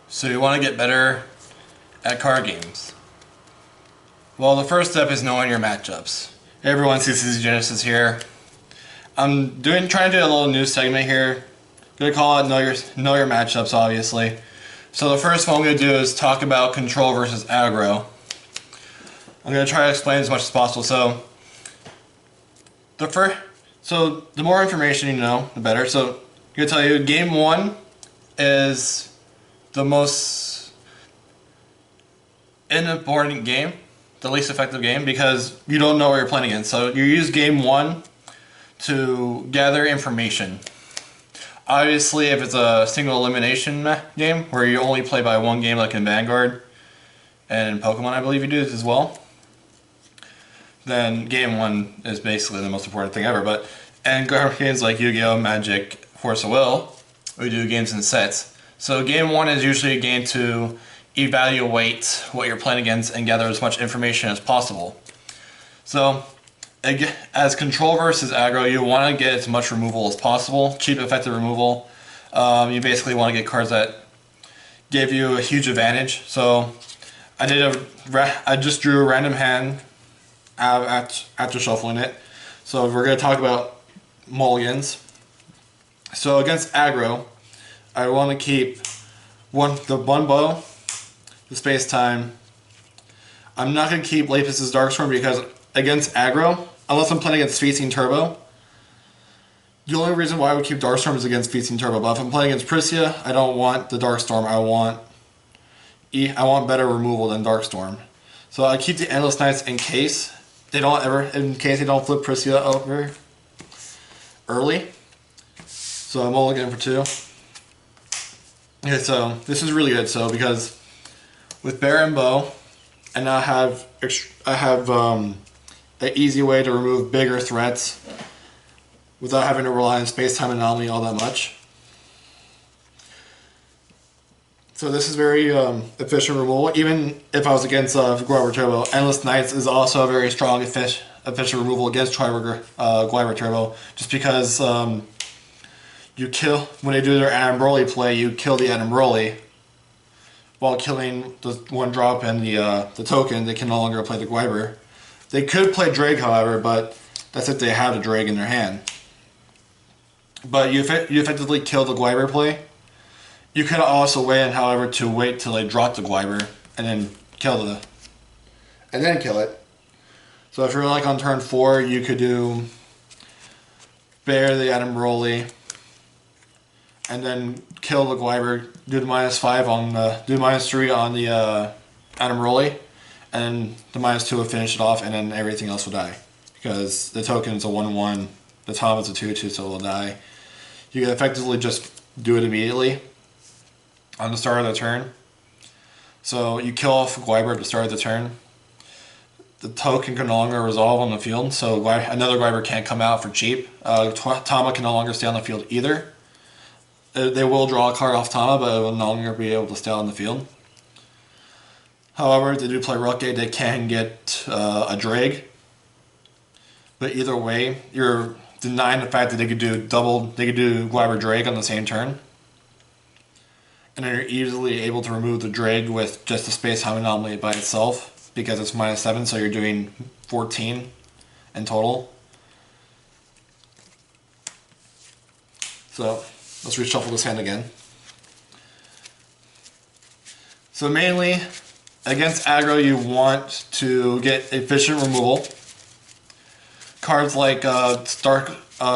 So you want to get better at card games. Well, the first step is knowing your matchups. Hey everyone, CCC Genesis here. I'm trying to do a little new segment here. Gonna call it know your matchups, obviously. So the first one I'm gonna do is talk about control versus aggro. I'm gonna try to explain as much as possible. So the more information you know, the better. So I'm gonna tell you, game one is the most unimportant game, the least effective game, because you don't know what you're playing against. So you use game one to gather information. Obviously, if it's a single elimination game where you only play by one game, like in Vanguard and in Pokemon, I believe you do as well, then game one is basically the most important thing ever. But and games like Yu-Gi-Oh, Magic, Force of Will, we do games in sets. So game one is usually a game to evaluate what you're playing against and gather as much information as possible. So as control versus aggro, you want to get as much removal as possible, cheap effective removal. You basically want to get cards that give you a huge advantage. So I just drew a random hand after shuffling it. So we're going to talk about mulligans. So against aggro, I want to keep the one bow, the space time. I'm not going to keep Lapis' Darkstorm because against aggro, unless I'm playing against Feasting Turbo, the only reason why I would keep Darkstorm is against Feasting Turbo. But if I'm playing against Prisya, I don't want the Darkstorm. I want better removal than Darkstorm. So I keep the Endless Nights in case they don't flip Prisya over early. So I'm only going for 2. Okay, so this is really good. So because with Bear and Bow, and now I have an easy way to remove bigger threats without having to rely on space-time anomaly all that much. So this is very efficient removal. Even if I was against Guiber Turbo, Endless Nights is also a very strong efficient removal against Guiber Turbo, just because you kill, when they do their Adam Broly play, you kill the Adam Broly while killing the one drop and the token. They can no longer play the Guiber. They could play Drake, however, but that's if they have the Drake in their hand. But you effectively kill the Guiber play. You could also wait, however, to wait till they drop the Guiber and then kill it. So if you're like on turn 4, you could do Bear the Adam Broly, and then kill the Guiber, do the -5 on do -3 on the Adam Broly, and the -2 will finish it off, and then everything else will die. Because the token is a 1/1, the Tom is a 2/2, so it will die. You can effectively just do it immediately on the start of the turn. So you kill off Guiber at the start of the turn. The token can no longer resolve on the field, so another Guiber can't come out for cheap. Tama can no longer stay on the field either. They will draw a card off Tama, but it will no longer be able to stay on the field. However, if they do play Rocket, they can get a Drag. But either way, you're denying the fact that they could do Guiber Drag on the same turn. And then you're easily able to remove the Drag with just the space time anomaly by itself, because it's -7, so you're doing 14 in total. So let's reshuffle this hand again. So mainly, against aggro, you want to get efficient removal. Cards like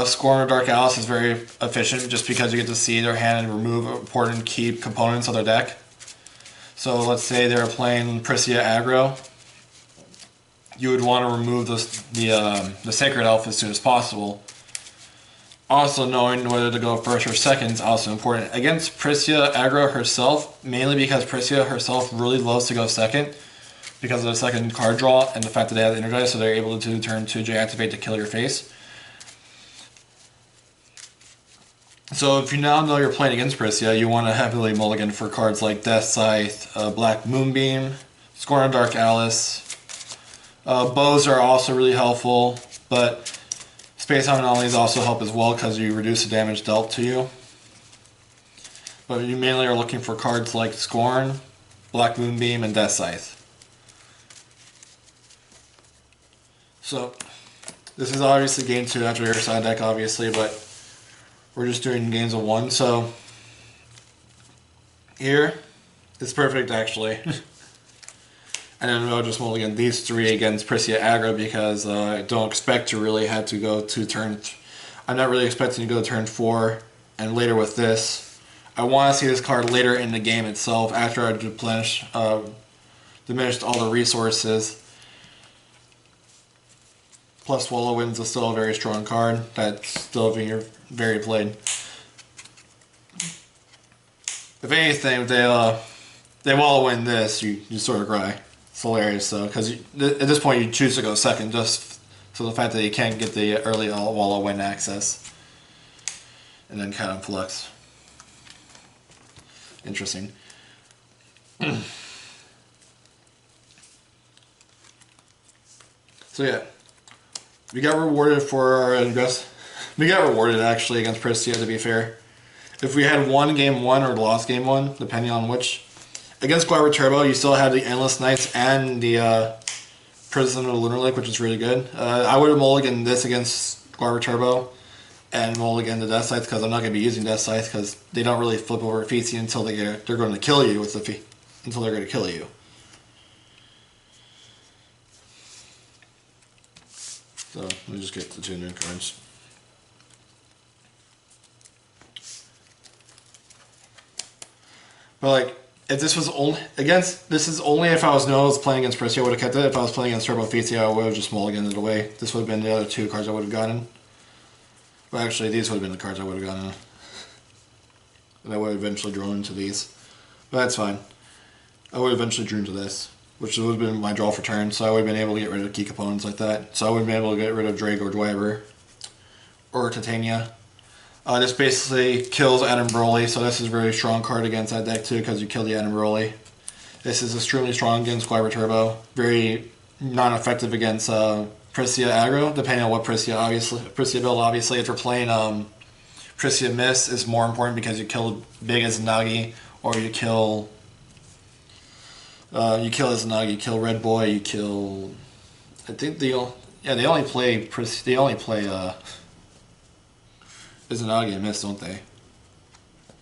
Scorn or Dark Alice is very efficient, just because you get to see their hand and remove important key components of their deck. So let's say they're playing Prisya aggro. You would want to remove the Sacred Elf as soon as possible. Also, knowing whether to go first or second is also important. Against Prisya aggro herself, mainly because Prisya herself really loves to go second because of the second card draw and the fact that they have Energize, so they're able to turn 2 J activate to kill your face. So if you now know you're playing against Prisya, you want to heavily mulligan for cards like Death Scythe, Black Moonbeam, Scorn of Dark Alice. Bows are also really helpful, but Space Time Anomalies also help as well because you reduce the damage dealt to you. But you mainly are looking for cards like Scorn, Black Moonbeam, and Death Scythe. So, this is obviously game 2 after your side deck, obviously, but we're just doing games of 1. So, here, it's perfect actually. And then I'll just mulligan these 3 against Prisia Aggro because I don't expect to really have to go to turn. I'm not really expecting to go to turn 4 and later with this. I want to see this card later in the game itself after I diminished all the resources. Plus Wallow Winds is still a very strong card that's still being very played. If anything, they Wallow Wind this, you sort of cry. It's hilarious though, because at this point you choose to go second just so the fact that you can't get the early Wallow Wind access. And then kind of flux. Interesting. So yeah, we got rewarded for our invest. We got rewarded actually against Prisia, to be fair. If we had won game 1 or lost game 1, depending on which. Against Guiber Turbo, you still have the Endless Nights and the Prison of the Lunar Lake, which is really good. I would have mulliganed this against Guiber Turbo and mulligan the Death Scythe because I'm not going to be using Death Scythe because they don't really flip over feats until they're going to kill you with the until they're going to kill you. So let me just get the 2 new cards. But like, if this was only this is only if I was playing against Prisia, I would have kept it. If I was playing against Turbo Featsy, I would have just mulliganed it away. This would have been the other 2 cards I would have gotten. Well, actually, these would have been the cards I would have gotten. And I would have eventually drawn into these. But that's fine. I would have eventually drew into this, which would have been my draw for turn, so I would have been able to get rid of key components like that. So I would have been able to get rid of Drake or Dwyver. Or Titania. This basically kills Adam Broly, so this is a very strong card against that deck too, because you kill the Adam Broly. This is extremely strong against Guiber Turbo. Very non-effective against Prisia Aggro, depending on what Prisia build. Obviously, if you're playing Prisia Miss, is more important because you kill big as Nagi, or you kill as Nagi, you kill Red Boy, you kill. I think they only play Izanagi and Miss, don't they?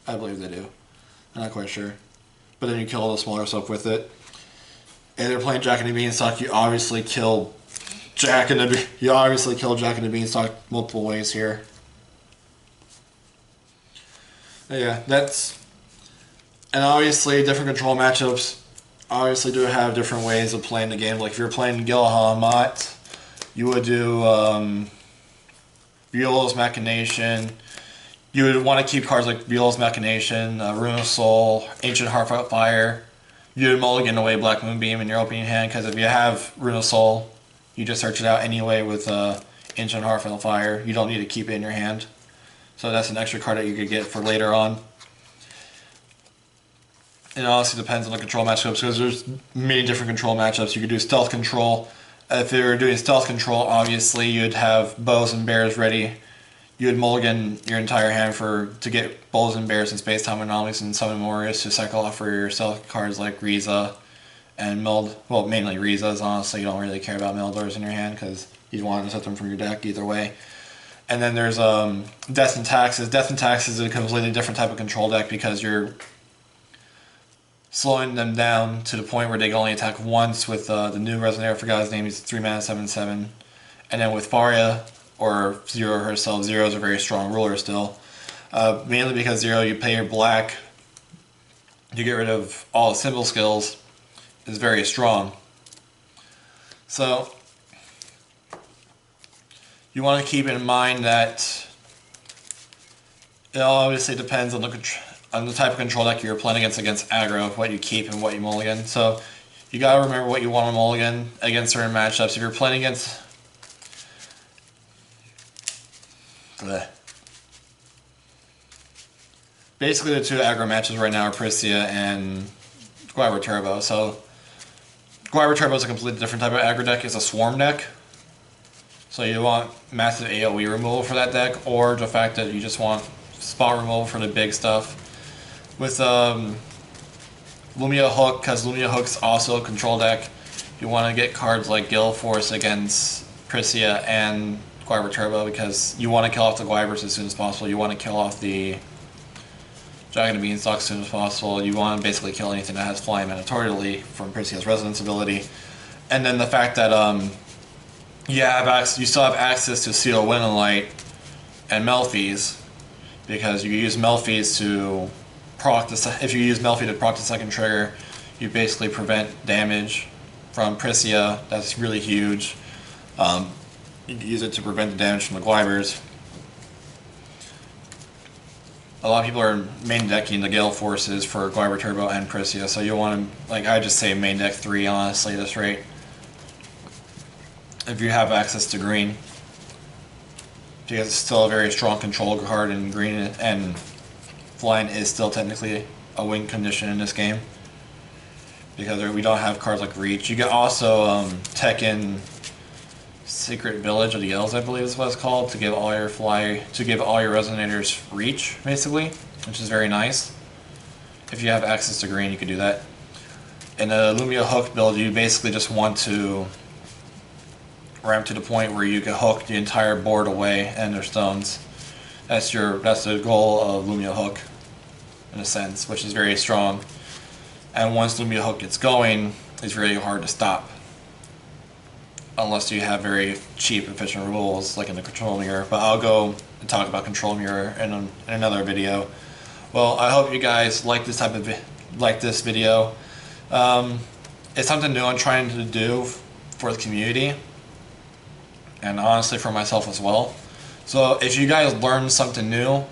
I believe they do. I'm not quite sure. But then you kill all the smaller stuff with it. And they're playing Jack and the Beanstalk, you obviously kill Jack and the Beanstalk multiple ways here. But yeah, that's... And obviously different control matchups obviously do have different ways of playing the game. Like if you're playing Gilha Mott, you would do Viola's Machination. You would want to keep cards like Viola's Machination, Rune of Soul, Ancient Heartfelt Fire. You would mulligan away Black Moonbeam in your opening hand because if you have Rune of Soul, you just search it out anyway with Ancient Heartfelt Fire. You don't need to keep it in your hand. So that's an extra card that you could get for later on. It honestly depends on the control matchups because there's many different control matchups. You could do Stealth Control. If you were doing Stealth Control, obviously you'd have Bows and Bears ready. You would mulligan your entire hand to get Bows and Bears and Space Time Anomalies and Summon Warriors to cycle off for your stealth cards like Riza and Mild. Well, mainly Riza's, honestly. You don't really care about Mildors in your hand because you want to set them from your deck either way. And then there's Death and Taxes. Death and Taxes is a completely different type of control deck because you're slowing them down to the point where they can only attack once with the new Resonator, I forgot his name, he's 3 mana 7/7. And then with Faria, or Zero herself, Zero is a very strong ruler still. Mainly because Zero, you pay your black, you get rid of all the symbol skills, is very strong. So, you want to keep in mind that it obviously depends on the type of control deck you're playing against aggro, what you keep and what you mulligan. So you gotta remember what you want to mulligan against certain matchups. If you're playing against basically the 2 aggro matches right now are Prisia and Guiber Turbo. So Guiber Turbo is a completely different type of aggro deck. It's a swarm deck. So you want massive AoE removal for that deck, or the fact that you just want spot removal for the big stuff. with Lumia Hook, because Lumia Hook's also a control deck. You want to get cards like Gale Force against Prisia and Gwyver Turbo, because you want to kill off the Gwybers as soon as possible. You want to kill off the Dragon and Beanstalk as soon as possible. You want to basically kill anything that has flying mandatorily from Prisia's Resonance ability. And then the fact that you still have access to Seal, Wind and Light, and Melfi's, because you use Melfi's to proc if you use Melfi to proc the second trigger, you basically prevent damage from Prisia. That's really huge. You can use it to prevent the damage from the Gwybers. A lot of people are main decking the Gale Forces for Gwyver Turbo and Prisia, so you want to, like, I just say main deck 3 honestly at this rate. If you have access to green, because it's still a very strong control card in green, and flying is still technically a win condition in this game, because we don't have cards like Reach. You can also tech in Secret Village of the Elves, I believe is what it's called, to give all your resonators Reach, basically, which is very nice. If you have access to green, you can do that. In a Lumia Hook build, you basically just want to ramp to the point where you can hook the entire board away and their stones. That's the goal of Lumia Hook, in a sense, which is very strong. And once Lumia Hook gets going, it's really hard to stop, unless you have very cheap efficient rules like in the Control Mirror. But I'll go and talk about Control Mirror in another video. Well, I hope you guys like this video. It's something new I'm trying to do for the community, and honestly for myself as well. So if you guys learned something new,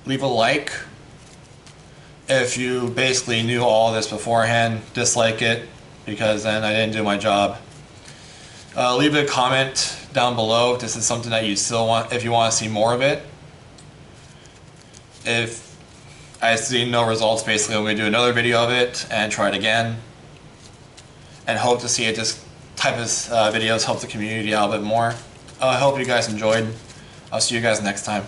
leave a like. If you basically knew all this beforehand, dislike it, because then I didn't do my job. Leave a comment down below if this is something that you still want, if you want to see more of it. If I see no results, basically I'm going to do another video of it and try it again, and hope to see it. This type of videos help the community out a bit more. I hope you guys enjoyed. I'll see you guys next time.